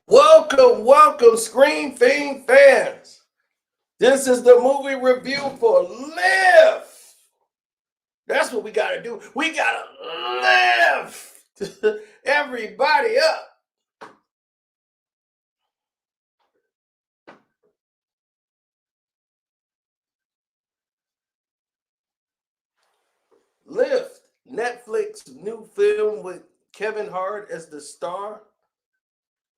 Welcome, Screen Fiend fans. This is the movie review for Live. That's what we gotta do. We gotta lift everybody up. Lift, Netflix new film with Kevin Hart as the star,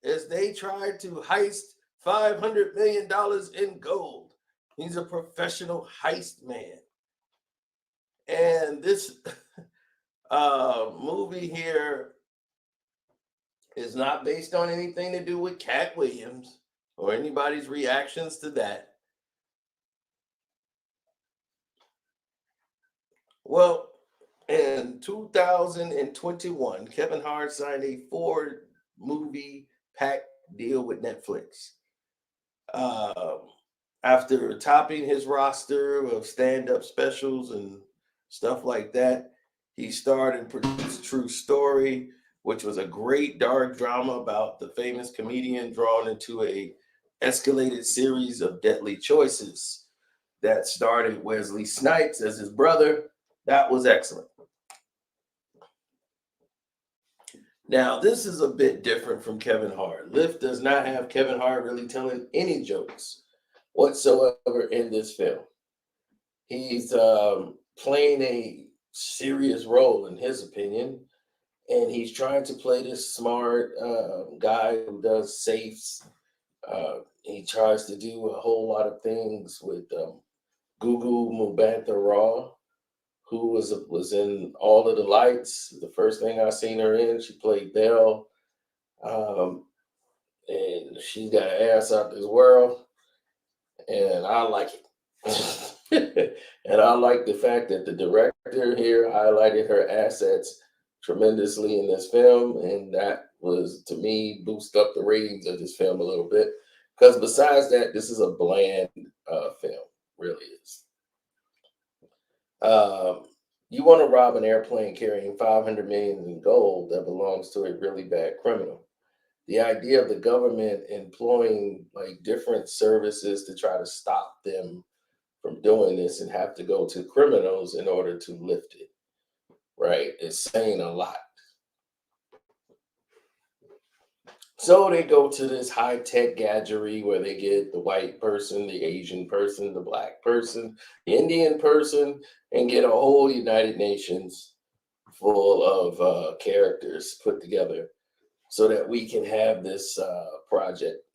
as they try to heist $500 million in gold. He's a professional heist man. And this movie here is not based on anything to do with Cat Williams or anybody's reactions to that. Well, in 2021, Kevin Hart signed a 4 movie pack deal with Netflix. Um, After topping his roster of stand up specials and stuff like that, he starred and produced True Story, which was a great dark drama about the famous comedian drawn into a escalated series of deadly choices that started Wesley Snipes as his brother. That was excellent. Now, this is a bit different from Kevin Hart. Lift does not have Kevin Hart really telling any jokes whatsoever in this film. He's playing a serious role, in his opinion, and he's trying to play this smart guy who does safes. He tries to do a whole lot of things with Gugu Mbatha Raw, who was in All of the Lights. The first thing I seen her in, she played Belle, um, and she's got an ass out this world, and I like it. And I like the fact that the director here highlighted her assets tremendously in this film, and that was to me boost up the ratings of this film a little bit. Because besides that, this is a bland film, really is. Um, you want to rob an airplane carrying 500 million in gold that belongs to a really bad criminal. The idea of the government employing like different services to try to stop them from doing this and have to go to criminals in order to lift it, right? It's saying a lot. So they go to this high tech gadgery where they get the white person, the Asian person, the black person, the Indian person, and get a whole United Nations full of characters put together so that we can have this project,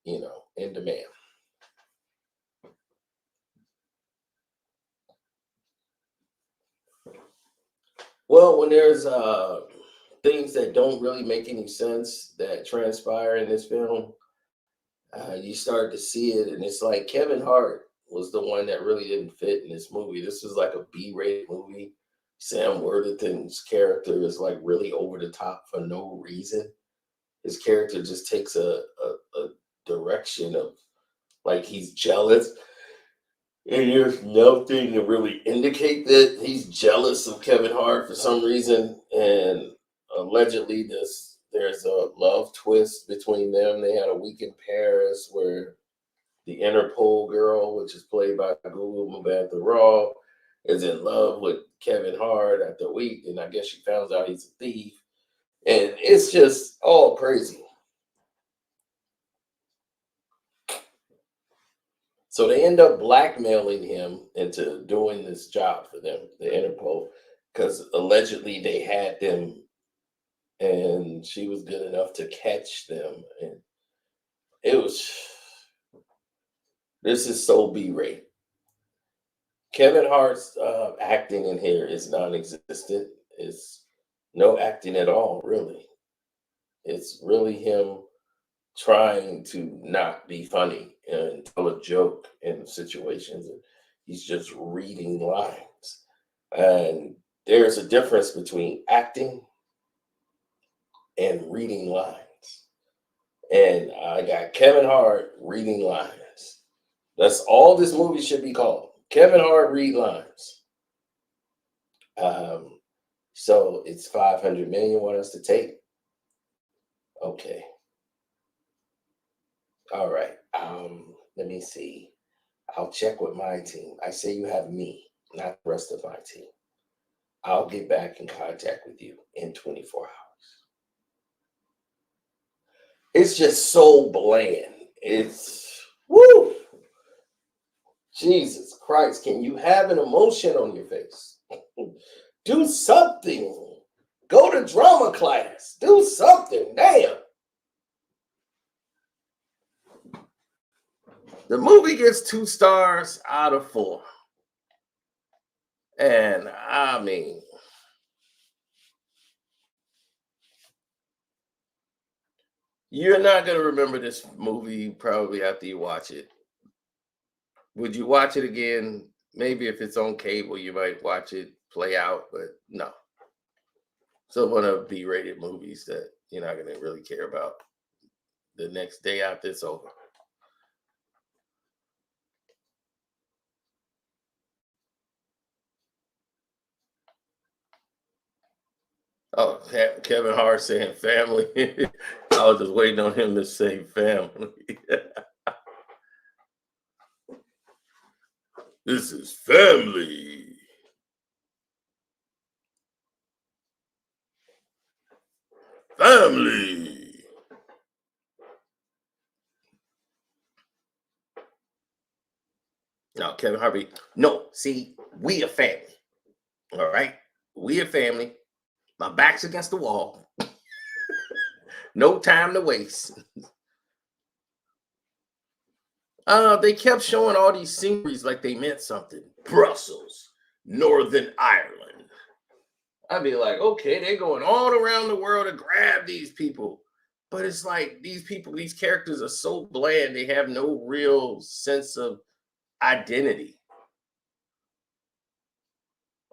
in demand. Well, when there's things that don't really make any sense that transpire in this film, you start to see it, and it's like Kevin Hart was the one that really didn't fit in this movie. This is like a B-rated movie. Sam Worthington's character is like really over the top for no reason. His character just takes a direction of like he's jealous, and there's nothing to really indicate that he's jealous of Kevin Hart for some reason. And allegedly, there's a love twist between them. They had a week in Paris where the Interpol girl, which is played by Gugu Mbatha Raw, is in love with Kevin Hart after a week, and I guess she found out he's a thief, and it's just all crazy. So they end up blackmailing him into doing this job for them, the Interpol, because allegedly they had them and she was good enough to catch them. And it was, this is so B rate. Kevin Hart's acting in here is non existent. It's no acting at all, really. It's really him trying to not be funny and tell a joke in situations. He's just reading lines. And there's a difference between acting and reading lines. And I got Kevin Hart reading lines. That's all this movie should be called. Kevin Hart read lines. Um, so it's 500 million want us to take. Okay. All right. Let me see. I'll check with my team. I say you have me, not the rest of my team. I'll get back in contact with you in 24 hours. It's just so bland. It's woo. Jesus Christ, can you have an emotion on your face? Do something. Go to drama class. Do something. Damn. The movie gets 2 stars out of 4. And I mean, you're not going to remember this movie probably after you watch it. Would you watch it again? Maybe if it's on cable, you might watch it play out, but no. So one of B-rated movies that you're not going to really care about the next day after it's over. Oh, Kevin Hart saying family. I was just waiting on him to say family. This is family. Family. No, Kevin Harvey. No, see, we a family. All right. We a family. My back's against the wall. No time to waste. They kept showing all these sceneries like they meant something. Brussels, Northern Ireland. I'd be like, okay, they're going all around the world to grab these people. But it's like these people, these characters are so bland, they have no real sense of identity.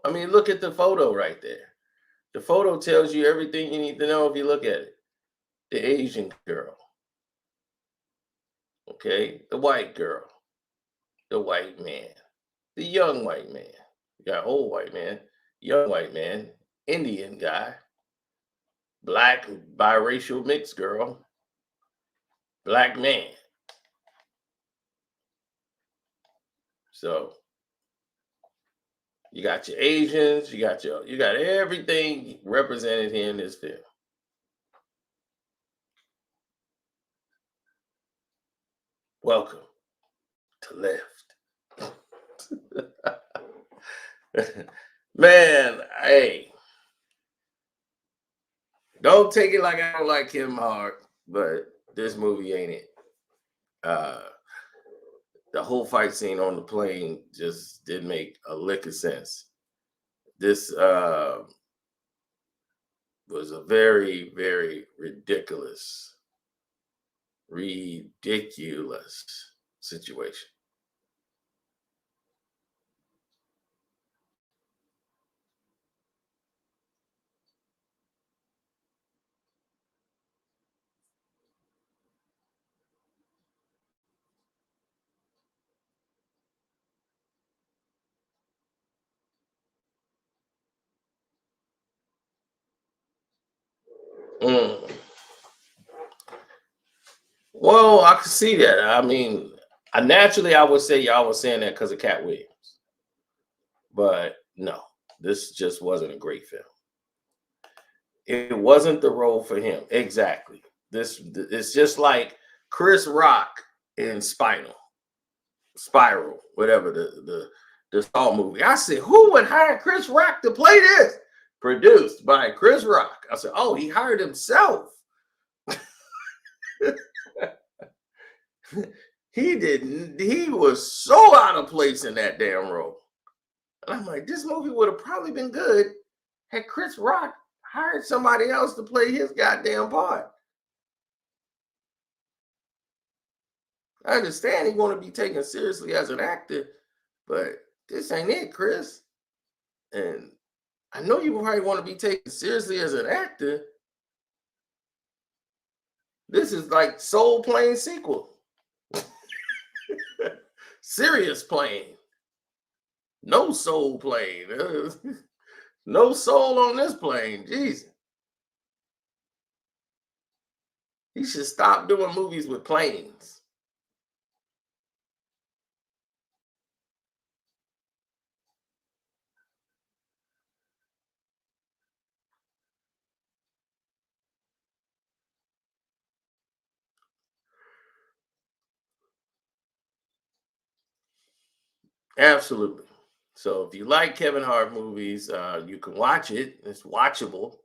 I mean, look at the photo right there. The photo tells you everything you need to know if you look at it. The Asian girl. Okay, the white girl, the white man, the young white man. You got old white man, young white man, Indian guy, black biracial mixed girl, black man. So you got your Asians, you got everything represented here in this film. Welcome to Left. Man, hey, don't take it like I don't like Kevin Hart, but this movie ain't it. The whole fight scene on the plane just didn't make a lick of sense. This was a very, very ridiculous situation. Mm. Well, I can see that. I mean, I would say y'all was saying that because of Cat Williams, but no, this just wasn't a great film. It wasn't the role for him. Exactly. It's just like Chris Rock in Spiral, whatever the Saw movie. I said, who would hire Chris Rock to play this? Produced by Chris Rock. I said, oh, he hired himself. He didn't. He was so out of place in that damn role. And I'm like, this movie would have probably been good had Chris Rock hired somebody else to play his goddamn part. I understand he want to be taken seriously as an actor, but this ain't it, Chris. And I know you probably want to be taken seriously as an actor. This is like Soul Plane sequel. Serious Plane. No soul plane. No soul on this plane. Jesus. He should stop doing movies with planes. Absolutely. So if you like Kevin Hart movies, you can watch it. It's watchable.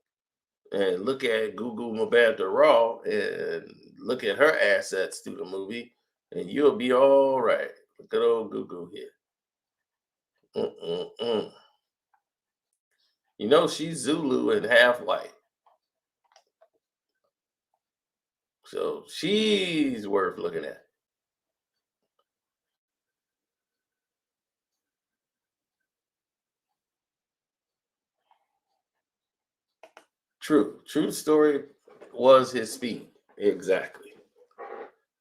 And look at Gugu Mbatha Raw and look at her assets through the movie, and you'll be all right. Good old Gugu here. Mm-mm-mm. You know she's Zulu and half white, so she's worth looking at. True story was his speed. Exactly.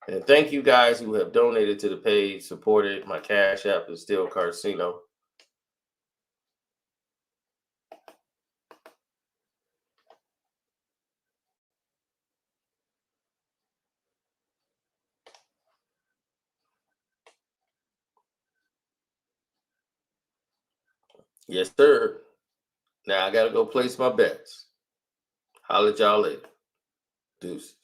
And thank you guys who have donated to the page, supported. My cash app is still Carcino. Yes, sir. Now I gotta go place my bets. Holla at y'all later. Deuces.